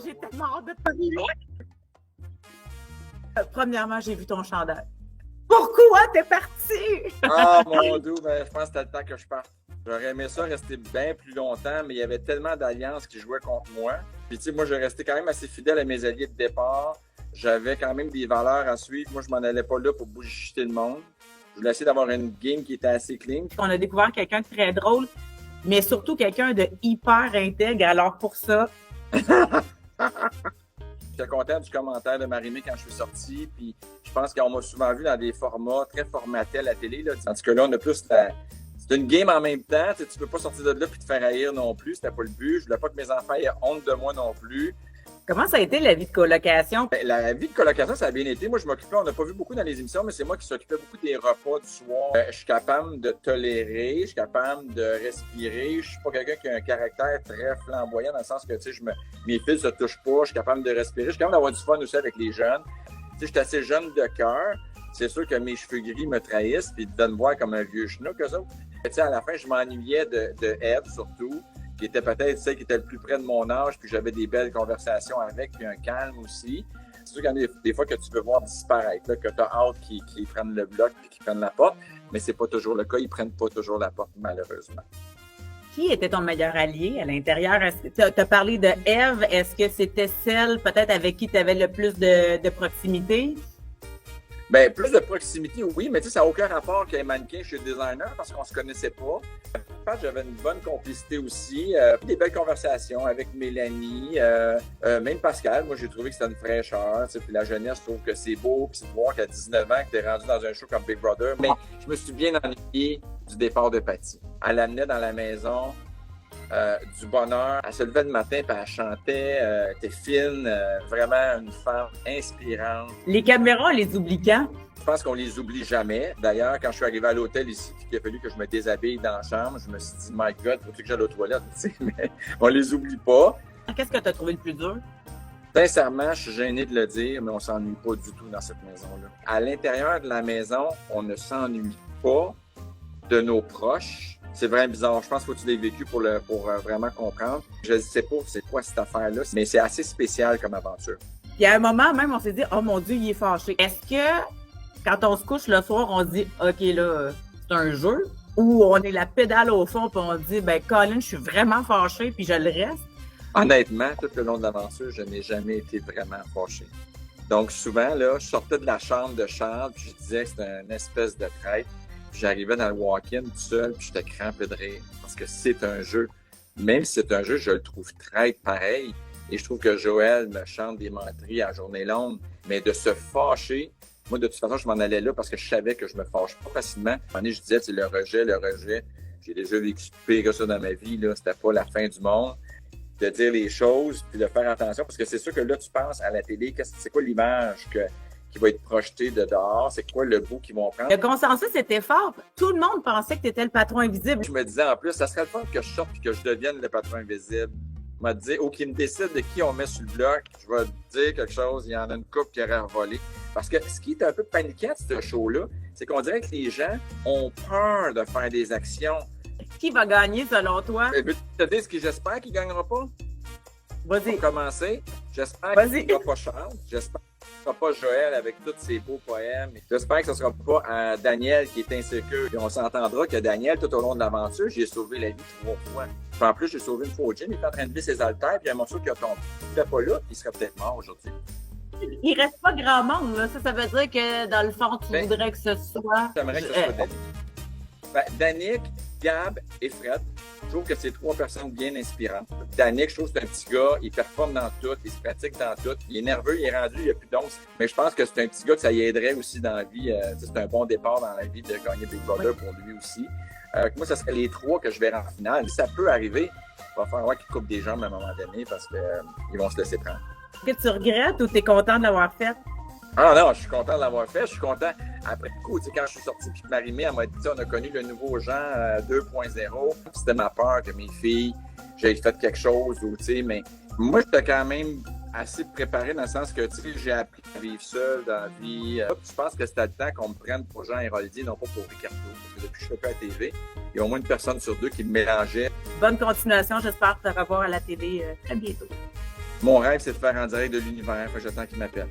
J'ai tellement hâte de te parler. Premièrement, j'ai vu ton chandail. Pourquoi t'es parti? Ah, mon Dieu, ben, je pense que c'était le temps que je parte. J'aurais aimé ça rester bien plus longtemps, mais il y avait tellement d'alliances qui jouaient contre moi. Puis, tu sais, moi, j'ai resté quand même assez fidèle à mes alliés de départ. J'avais quand même des valeurs à suivre. Moi, je m'en allais pas là pour bullshiter le monde. Je voulais essayer d'avoir une game qui était assez clean. On a découvert quelqu'un de très drôle, mais surtout quelqu'un de hyper intègre. Alors pour ça, J'étais content du commentaire de Marie-Mé quand je suis sorti. Puis je pense qu'on m'a souvent vu dans des formats très formatés à la télé. Là. Tandis que là, on a plus c'est une game en même temps. Tu peux pas sortir de là et te faire haïr non plus. C'était pas le but. Je voulais pas que mes enfants aient honte de moi non plus. comment ça a été la vie de colocation? Ben, la vie de colocation, ça a bien été. Moi, je m'occupais, on n'a pas vu beaucoup dans les émissions, mais c'est moi qui s'occupais beaucoup des repas du soir. Je suis capable de tolérer, je suis capable de respirer. Je suis pas quelqu'un qui a un caractère très flamboyant dans le sens que, tu sais, mes fils se touchent pas, je suis capable de respirer. Je suis capable d'avoir du fun aussi avec les jeunes. Tu sais, je suis assez jeune de cœur. C'est sûr que mes cheveux gris me trahissent puis de me voir comme un vieux schnock, eux autres. Tu sais, à la fin, je m'ennuyais de Eve, surtout, qui était peut-être celle qui était le plus près de mon âge, puis j'avais des belles conversations avec, puis un calme aussi. C'est sûr qu'il y a des fois que tu veux voir disparaître, là, que tu as hâte qu'ils prennent le bloc puis qu'ils prennent la porte, mais c'est pas toujours le cas, ils prennent pas toujours la porte, malheureusement. Qui était ton meilleur allié à l'intérieur? Tu as parlé de Eve. Est-ce que c'était celle peut-être avec qui tu avais le plus de proximité? Ben, plus de proximité, oui, mais tu sais, ça n'a aucun rapport qu'un mannequin chez le designer parce qu'on se connaissait pas. J'avais une bonne complicité aussi, des belles conversations avec Mélanie, même Pascal. Moi, j'ai trouvé que c'était une fraîcheur. Puis la jeunesse, je trouve que c'est beau. Puis de voir qu'à 19 ans, que tu es rendu dans un show comme Big Brother. Mais je me suis bien ennuyé du départ de Patty. Elle l'amenait dans la maison. Du bonheur. Elle se levait le matin et elle chantait. Elle était fine, vraiment une femme inspirante. Les caméras, on les oublie quand? Je pense qu'on les oublie jamais. D'ailleurs, quand je suis arrivé à l'hôtel ici, il a fallu que je me déshabille dans la chambre, je me suis dit, my God, faut-tu que j'aille aux toilettes? Mais on les oublie pas. Qu'est-ce que tu as trouvé le plus dur? Sincèrement, je suis gêné de le dire, mais on s'ennuie pas du tout dans cette maison-là. À l'intérieur de la maison, on ne s'ennuie pas de nos proches. C'est vraiment bizarre. Je pense qu'il faut que tu l'aies vécu pour vraiment comprendre. Je ne sais pas c'est quoi cette affaire-là, mais c'est assez spécial comme aventure. Il y a un moment même, on s'est dit, oh mon Dieu, il est fâché. Est-ce que quand on se couche le soir, on se dit, OK, là, c'est un jeu? Ou on est la pédale au fond puis on dit, ben Colin, je suis vraiment fâché puis je le reste? Honnêtement, tout le long de l'aventure, je n'ai jamais été vraiment fâché. Donc souvent, là, je sortais de la chambre de Charles puis je disais que c'était une espèce de traître. J'arrivais dans le walk-in tout seul, puis j'étais crampé de rire. Parce que c'est un jeu. Même si c'est un jeu, je le trouve traître pareil. Et je trouve que Joël me chante des menteries à journée longue. Mais de se fâcher, moi, de toute façon, je m'en allais là parce que je savais que je me fâche pas facilement. À un moment donné, je disais, c'est le rejet. J'ai déjà vécu pire que ça dans ma vie, là. C'était pas la fin du monde. De dire les choses, puis de faire attention. Parce que c'est sûr que là, tu penses à la télé, c'est quoi l'image qui va être projeté de dehors, c'est quoi le bout qu'ils vont prendre. Le consensus était fort. Tout le monde pensait que tu étais le patron invisible. Je me disais en plus, ça serait le fun que je sorte et que je devienne le patron invisible. Je me disais, ou qu'ils me décident de qui on met sur le bloc, je vais dire quelque chose, il y en a une couple qui aurait revolé. Parce que ce qui est un peu paniquant de ce show-là, c'est qu'on dirait que les gens ont peur de faire des actions. Qui va gagner selon toi? Je veux te dire ce que j'espère qu'il ne gagnera pas. Vas-y. Pour commencer, j'espère qu'il ne sera pas Charles. J'espère que ce ne sera pas Joël avec tous ses beaux poèmes. J'espère que ce ne sera pas Daniel qui est insécure. Et on s'entendra que Daniel, tout au long de l'aventure, j'ai sauvé la vie 3 fois. Puis en plus, j'ai sauvé une fois au gym. Il est en train de lever ses haltères, puis il y a un morceau qui a tombé. Il n'était pas là, il serait peut-être mort aujourd'hui. Il reste pas grand monde, là. Ça veut dire que dans le fond, tu voudrais que ce soit. J'aimerais que ce soit Danick. Danick, Gab et Fred. Je trouve que c'est 3 personnes bien inspirantes. Danick, je trouve que c'est un petit gars, il performe dans tout, il se pratique dans tout. Il est nerveux, il est rendu, il a plus d'once. Mais je pense que c'est un petit gars que ça y aiderait aussi dans la vie. C'est un bon départ dans la vie de gagner Big Brother pour lui aussi. Moi, ce serait les 3 que je verrai en finale. Ça peut arriver. Il va falloir qu'il coupe des jambes à un moment donné parce qu'ils vont se laisser prendre. Est-ce que tu regrettes ou tu es content de l'avoir fait? Ah non, je suis content de l'avoir fait. Je suis content. Après coup, tu sais, quand je suis sorti, puis Marie-Mé, elle m'a dit, on a connu le nouveau Jean 2.0. C'était ma peur que mes filles, j'aie fait quelque chose, ou tu sais, mais moi, j'étais quand même assez préparé dans le sens que, tu sais, j'ai appris à vivre seul dans la vie. Je pense que c'était le temps qu'on me prenne pour Jean Héroldier, non pas pour Ricardo. Parce que depuis que je fais pas à la TV, il y a au moins une personne sur 2 qui me mélangeait. Bonne continuation. J'espère te revoir à la télé très bientôt. Mon rêve, c'est de faire en direct de l'univers. Fait que j'attends qu'il m'appelle.